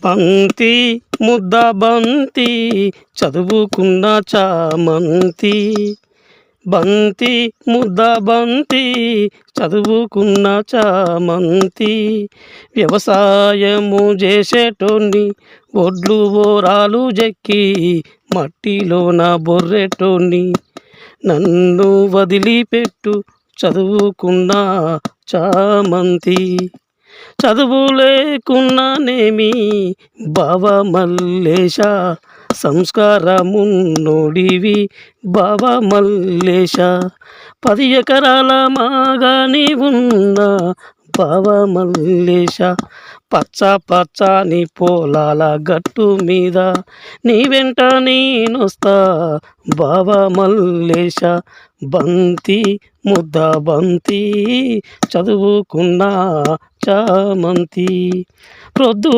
బంతి ముద్ద బంతి చదువుకున్న చామంతి. బంతి ముద్ద బంతి చదువుకున్న చామంతి. వ్యవసాయము చేసేటోన్ని ఒడ్లు ఓరాలు జెక్కి మట్టిలోన బొర్రెటోన్ని. నన్ను వదిలిపెట్టు చదువుకున్న చామంతి. చదువు లేకున్నానేమి బావ మల్లేశ, సంస్కారమున్నోడివి బావ మల్లేశ. 10 ఎకరాల మాగాని ఉన్న బావ మల్లేశ. పచ్చ పచ్చని పొలాల గట్టు మీద నీ వెంట నేనొస్తా బావ మల్లేశ. బంతి ముద్ద బంతి చదువుకున్న చామంతి. ప్రొద్దు